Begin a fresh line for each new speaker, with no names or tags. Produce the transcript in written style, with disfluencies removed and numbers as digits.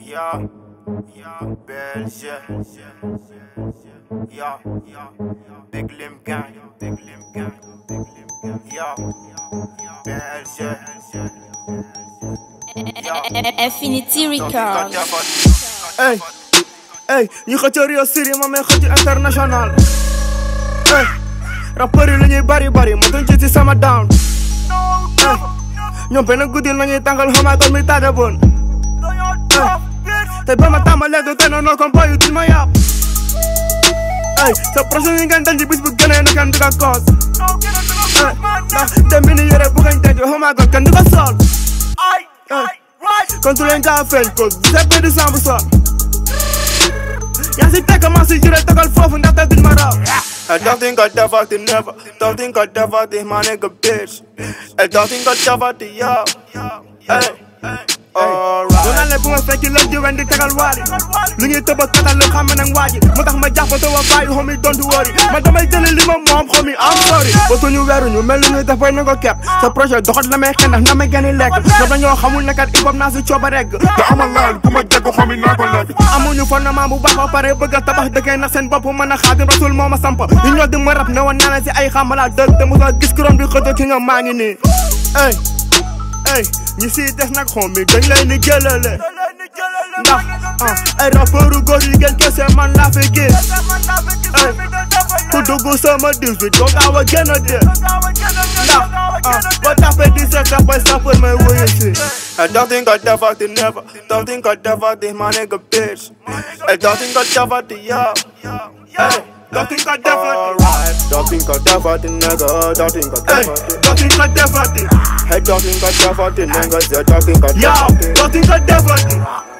Ja, Belge. Ja, Big Lim Gang. Ja, Belge.
Infinity Records.
Hey, hey, ñu xëccoo Rio City ma may xëcc international. Hey, rappeur yi lu ñuy bari ma duñ ci sama down. Hey, ñoom benn guddi la ñuy tàngal xamaa ko mi tàgge bon. Hey, ba ma tàmbalee du tey noonu comme boy yu duñ ma yàpp. Hey, sa prochain yi ngeen denc bis bu gënee na kenn du ko koos. Hey, ndax dem bi ni yore bu ngeen denc xamaa ko kenn du ko sol. Kon tu leen gaa feeñ ko bu du sambu sol. Yaa si tekk maa si jure tegal foofu ndaxte duñ ma raw. I don't think I'd ever to never. Don't think I'd ever to my nigga bitch. I don't think I'd ever to yo. Hey, alright. Ñu naan leen bu ma fekki leen di wen di tegal waali. Lu ñuy tëb ak katal lu xam nañ waaji. Mu tax ma jàpp te wa bàyyi homie don't worry. Ma damay jëli li ma moom homie I'm sorry. Bootu ñu weeru ñu mel ni ñuy def bay na ko kepp. Sa projet doxat la may xen ndax na may gën a lekk. Ñoom dañoo xamul ne kat hip hop naa si cooba regg.
te amal laal ku ma dégg homie naa ko lekk.
Amuñu fondement bu baax ba pare bëgg a tabax dëkkee na seen bopp mën a Xaadim Rasul moo ma samp. ñu ñoo di ma rap ne woon naa leen si ay xamala dëgg te mosoo gis kuróom bi xëjoo ki nga maa ngi nii. Hey, hey, ñi siy des nag homie dañ leen di jëlale. Ndax ay rappeuru góor yi ngeen kese man laa fi gis. Hey, ku dugg sama dis bi doo gaaw a génn de. Ndax ba tapé di seet sa boy sapeur may wuyu si. I don't think I'd ever to never. Don't think I'd ever to my nigga bitch. I don't think I'd ever to yo. Hey, don't think I'd ever to. Don't think I'd ever to nigga. Don't think I'd ever to. Don't think I'd ever to. Hey, don't think I'd ever to nigga. Don't think I'd ever to. Don't think I'd ever to.